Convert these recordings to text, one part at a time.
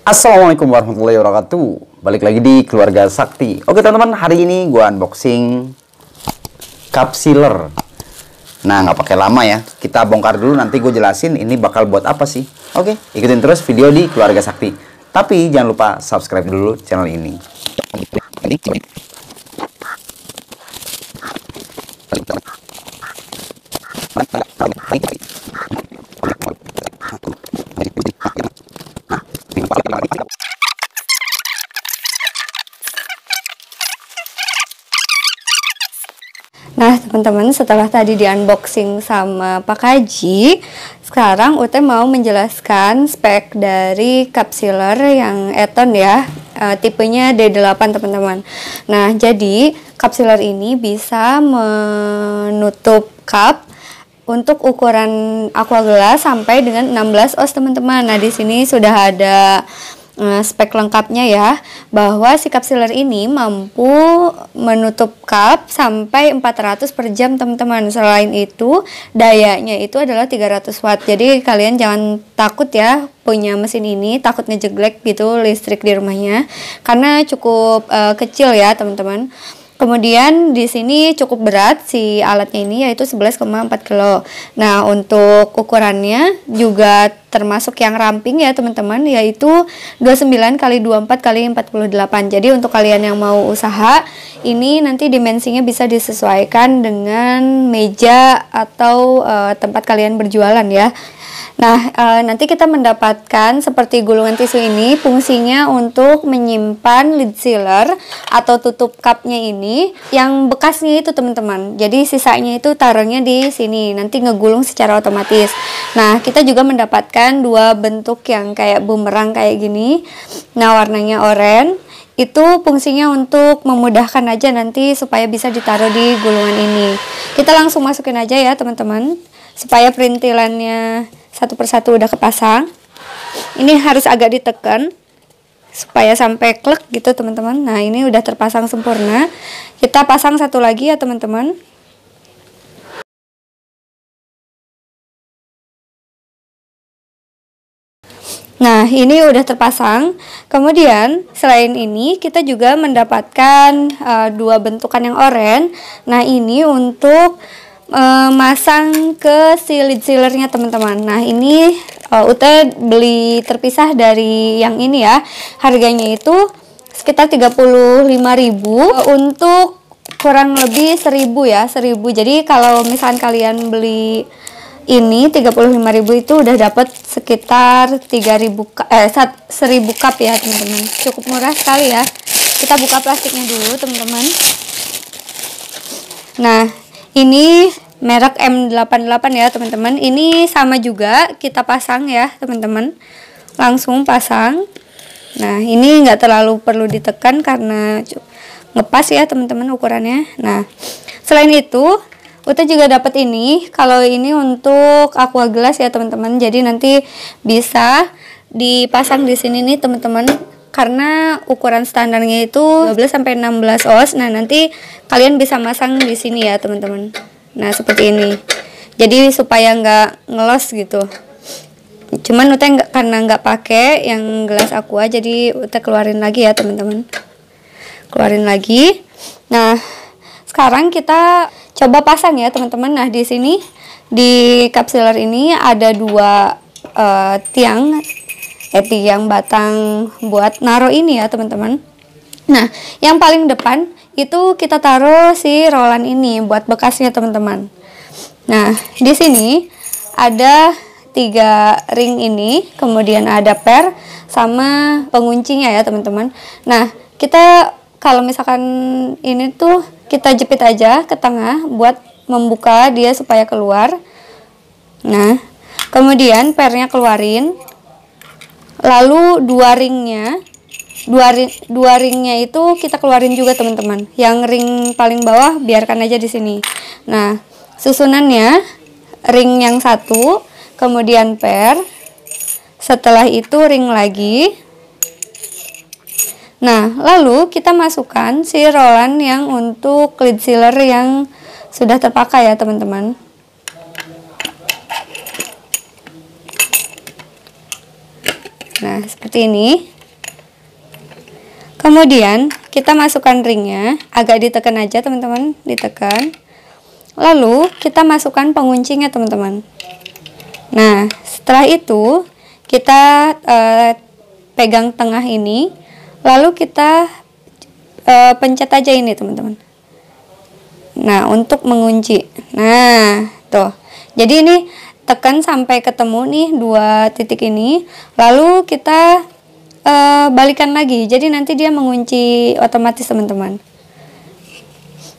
Assalamualaikum warahmatullahi wabarakatuh. Balik lagi di Keluarga Sakti. Oke teman-teman, hari ini gua unboxing cup sealer. Nah, nggak pakai lama ya. Kita bongkar dulu, nanti gue jelasin ini bakal buat apa sih. Oke, ikutin terus video di Keluarga Sakti. Tapi jangan lupa subscribe dulu channel ini. Nah teman-teman, setelah tadi di unboxing sama Pak Kaji, sekarang Ute mau menjelaskan spek dari cup sealer yang Eton ya, tipenya D8 teman-teman. Nah jadi cup sealer ini bisa menutup cup untuk ukuran aqua gelas sampai dengan 16 oz teman-teman. Nah di sini sudah ada spek lengkapnya ya, bahwa si cup sealer ini mampu menutup cup sampai 400 per jam teman-teman. Selain itu dayanya itu adalah 300 watt. Jadi kalian jangan takut ya punya mesin ini takut ngejeglek gitu listrik di rumahnya, karena cukup kecil ya teman-teman. Kemudian di sini cukup berat si alatnya ini, yaitu 11,4 kilo. Nah untuk ukurannya juga termasuk yang ramping ya teman-teman, yaitu 29 x 24 x 48. Jadi untuk kalian yang mau usaha ini nanti dimensinya bisa disesuaikan dengan meja atau tempat kalian berjualan ya. Nah, nanti kita mendapatkan seperti gulungan tisu ini, fungsinya untuk menyimpan lid sealer atau tutup cupnya ini yang bekasnya itu teman-teman. Jadi sisanya itu taruhnya di sini, nanti ngegulung secara otomatis. Nah, kita juga mendapatkan dua bentuk yang kayak bumerang kayak gini. Nah, warnanya oranye. Itu fungsinya untuk memudahkan aja nanti supaya bisa ditaruh di gulungan ini. Kita langsung masukin aja ya teman-teman, supaya perintilannya satu persatu udah kepasang. Ini harus agak ditekan supaya sampai klek gitu teman-teman. Nah ini udah terpasang sempurna. Kita pasang satu lagi ya teman-teman. Nah ini udah terpasang. Kemudian selain ini kita juga mendapatkan dua bentukan yang oranye. Nah ini untuk masang ke si lid sealernya teman-teman. Nah ini Ute beli terpisah dari yang ini ya. Harganya itu sekitar 35.000 untuk kurang lebih 1.000 ya, 1.000. Jadi kalau misalkan kalian beli ini 35.000 itu udah dapat sekitar 1.000 cup ya teman-teman. Cukup murah sekali ya. Kita buka plastiknya dulu teman-teman. Nah ini merek M88 ya teman-teman. Ini sama juga kita pasang ya teman-teman. Langsung pasang. Nah ini nggak terlalu perlu ditekan karena ngepas ya teman-teman ukurannya. Nah selain itu Ute juga dapat ini. Kalau ini untuk aqua gelas ya teman-teman. Jadi nanti bisa dipasang di sini nih teman-teman. Karena ukuran standarnya itu 12 sampai 16 oz. Nah nanti kalian bisa masang di sini ya teman-teman. Nah seperti ini. Jadi supaya nggak ngelos gitu. Cuman Ute karena nggak pakai yang gelas aqua, jadi Ute keluarin lagi ya teman-teman. Keluarin lagi. Nah sekarang kita coba pasang ya teman-teman. Nah di sini di cup sealer ini ada dua tiang batang buat naro ini ya teman-teman. Nah yang paling depan itu kita taruh si rolan ini buat bekasnya teman-teman. Nah di sini ada 3 ring ini, kemudian ada per sama penguncinya ya teman-teman. Nah kita kalau misalkan ini tuh kita jepit aja ke tengah buat membuka dia supaya keluar. Nah kemudian pernya keluarin, lalu dua ringnya itu kita keluarin juga teman-teman. Yang ring paling bawah biarkan aja di sini. Nah susunannya ring yang satu, kemudian per, setelah itu ring lagi. Nah lalu kita masukkan si rolan yang untuk lid sealer yang sudah terpakai ya teman-teman. Nah seperti ini. Kemudian kita masukkan ringnya, agak ditekan aja teman-teman, ditekan. Lalu kita masukkan penguncinya teman-teman. Nah, setelah itu kita pegang tengah ini, lalu kita pencet aja ini teman-teman. Nah, untuk mengunci. Nah, tuh. Jadi ini tekan sampai ketemu nih dua titik ini, lalu kita balikan lagi. Jadi nanti dia mengunci otomatis teman-teman.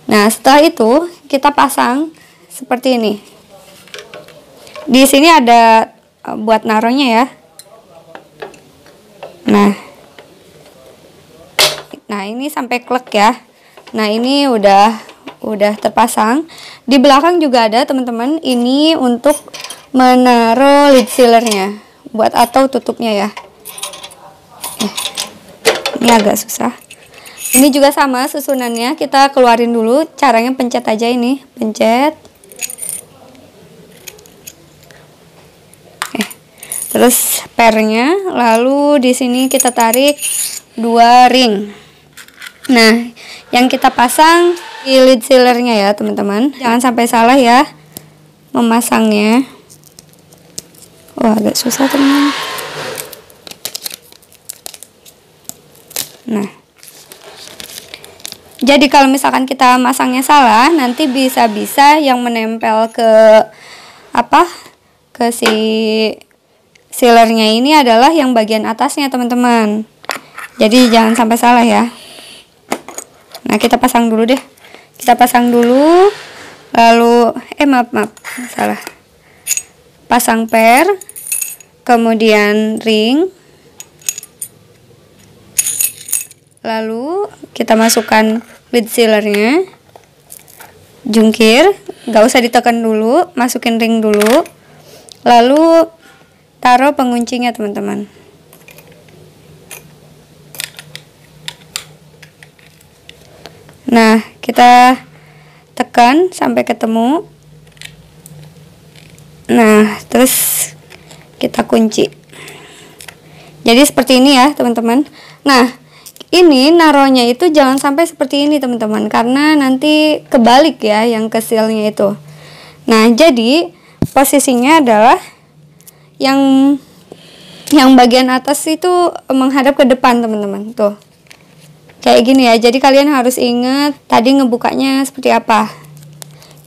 Nah, setelah itu kita pasang seperti ini. Di sini ada buat naruhnya ya. Nah ini sampai klek ya. Nah ini udah terpasang. Di belakang juga ada teman-teman. Ini untuk menaruh lid sealernya, buat atau tutupnya ya. Ini agak susah. Ini juga sama susunannya. Kita keluarin dulu. Caranya pencet aja ini, pencet. Terus pernya, lalu di sini kita tarik 2 ring. Nah, yang kita pasang di lid sealernya ya teman-teman. Jangan sampai salah ya memasangnya. Wah, agak susah teman-teman. Nah, jadi kalau misalkan kita masangnya salah, nanti bisa-bisa yang menempel ke ke si sealernya ini adalah yang bagian atasnya teman-teman. Jadi jangan sampai salah ya. Nah, kita pasang dulu deh. Kita pasang dulu. Lalu maaf, salah. Pasang per, kemudian ring. Lalu kita masukkan lid sealernya. Jungkir, nggak usah ditekan dulu, masukin ring dulu. Lalu taruh penguncinya teman-teman. Nah, kita tekan sampai ketemu. Nah, terus kita kunci. Jadi seperti ini ya teman-teman. Nah, ini naruhnya itu jangan sampai seperti ini teman-teman, karena nanti kebalik ya yang ke sealnya itu. Nah, jadi posisinya adalah yang bagian atas itu menghadap ke depan teman-teman. Tuh, kayak gini ya. Jadi kalian harus ingat tadi ngebukanya seperti apa.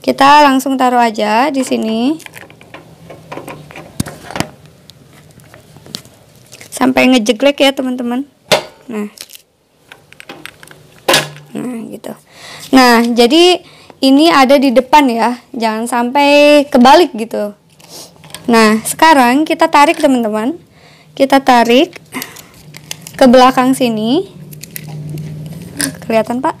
Kita langsung taruh aja di sini sampai ngejeglek ya teman-teman. Nah gitu. Nah, jadi ini ada di depan ya, jangan sampai kebalik gitu. Nah, sekarang kita tarik teman-teman. Kita tarik ke belakang sini. Kelihatan, Pak?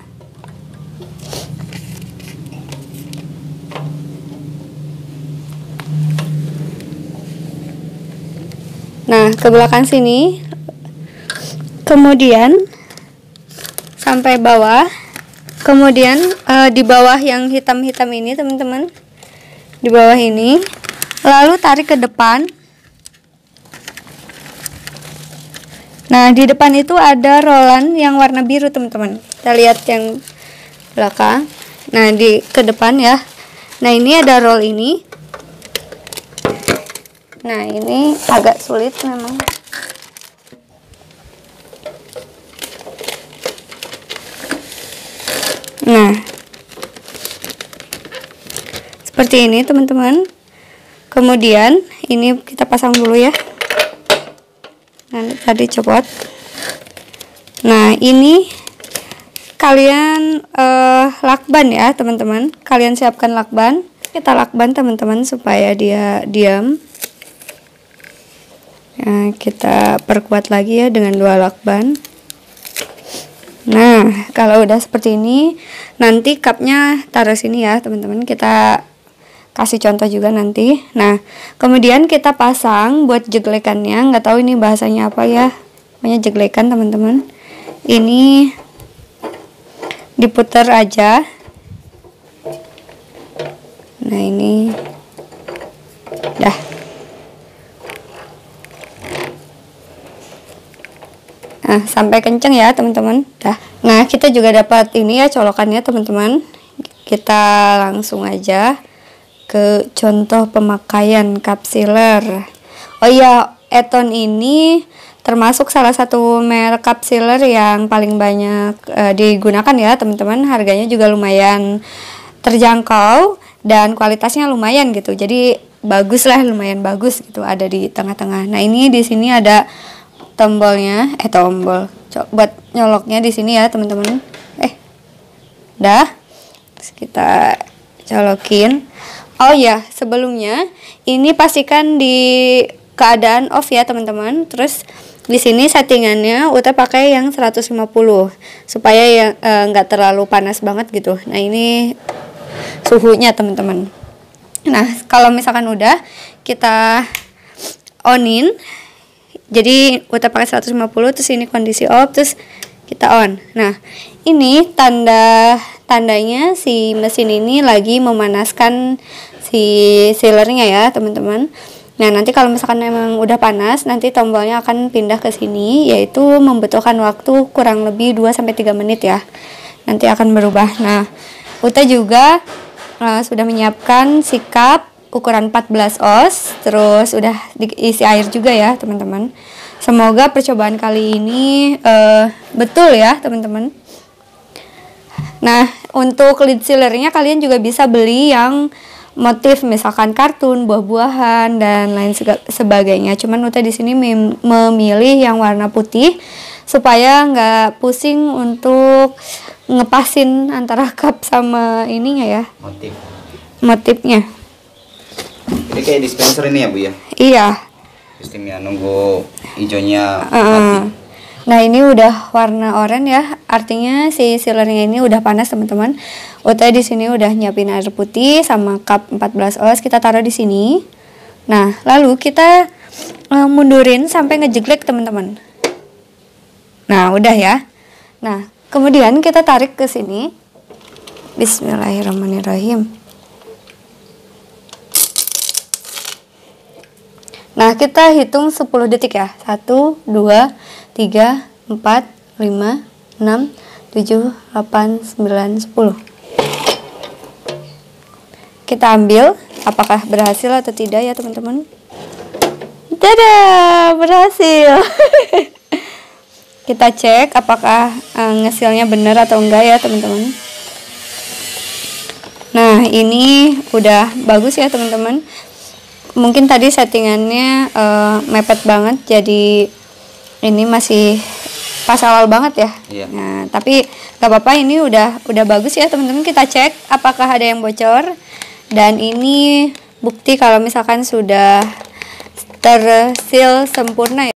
Nah, ke belakang sini. Kemudian sampai bawah. Kemudian di bawah yang hitam-hitam ini, teman-teman. Di bawah ini. Lalu tarik ke depan. Nah, di depan itu ada rolan yang warna biru, teman-teman. Kita lihat yang belakang. Nah, ke depan ya. Nah, ini ada roll ini. Nah, ini agak sulit memang. Nah, seperti ini teman-teman. Kemudian ini kita pasang dulu ya. Nah, tadi copot. Nah, ini kalian lakban ya teman-teman. Kalian siapkan lakban. Kita lakban teman-teman supaya dia diam. Nah, kita perkuat lagi ya dengan 2 lakban. Nah, kalau udah seperti ini, nanti cupnya taruh sini ya teman-teman. Kita kasih contoh juga nanti. Nah, kemudian kita pasang buat jeglekannya. Nggak tahu ini bahasanya apa ya, pokoknya jeglekan teman-teman. Ini diputar aja. Nah, ini dah. Nah, sampai kenceng ya teman-teman. Nah, kita juga dapat ini ya colokannya teman-teman. Kita langsung aja ke contoh pemakaian cup sealer. Oh iya, Eton ini termasuk salah satu merek cup sealer yang paling banyak digunakan ya teman-teman. Harganya juga lumayan terjangkau dan kualitasnya lumayan gitu. Jadi bagus lah, lumayan bagus gitu, ada di tengah-tengah. Nah, ini di sini ada tombolnya, tombol buat nyoloknya di sini ya teman-teman. Dah. Terus kita colokin. Oh ya, sebelumnya ini pastikan di keadaan off ya teman-teman. Terus di sini settingannya Uta pakai yang 150 supaya yang nggak terlalu panas banget gitu. Nah, ini suhunya teman-teman. Nah, kalau misalkan udah kita onin, jadi Uta pakai 150, terus ini kondisi off, terus kita on. Nah, ini tandanya si mesin ini lagi memanaskan si sealernya ya teman-teman. Nah, nanti kalau misalkan memang udah panas, nanti tombolnya akan pindah ke sini, yaitu membutuhkan waktu kurang lebih 2-3 menit ya. Nanti akan berubah. Nah, Uta juga sudah menyiapkan si cup ukuran 14 oz, terus udah diisi air juga ya teman-teman. Semoga percobaan kali ini betul ya teman-teman. Nah, untuk lid sealernya kalian juga bisa beli yang motif misalkan kartun, buah-buahan dan lain sebagainya. Cuman Uta di sini memilih yang warna putih supaya nggak pusing untuk ngepasin antara cup sama ininya ya. Motifnya. Jadi kayak dispenser ini ya Bu ya? Iya. Sistemnya nunggu hijaunya mati. Nah, ini udah warna oranye ya, artinya si sealernya ini udah panas teman-teman. Uta di sini udah nyiapin air putih sama cup 14 oz, kita taruh di sini. Nah, lalu kita mundurin sampai ngejeglek teman-teman. Nah, udah ya. Nah, kemudian kita tarik ke sini. Bismillahirrahmanirrahim. Nah, kita hitung 10 detik ya. 1, 2, 3, 4, 5, 6, 7, 8, 9, 10. Kita ambil, apakah berhasil atau tidak ya teman-teman. Dadah, berhasil. Kita cek apakah ngesilnya benar atau enggak ya teman-teman. Nah, ini udah bagus ya teman-teman. Mungkin tadi settingannya mepet banget, jadi ini masih pas awal banget ya. Iya. Nah, tapi gak apa-apa, ini udah bagus ya teman-teman. Kita cek apakah ada yang bocor, dan ini bukti kalau misalkan sudah terseal sempurna ya.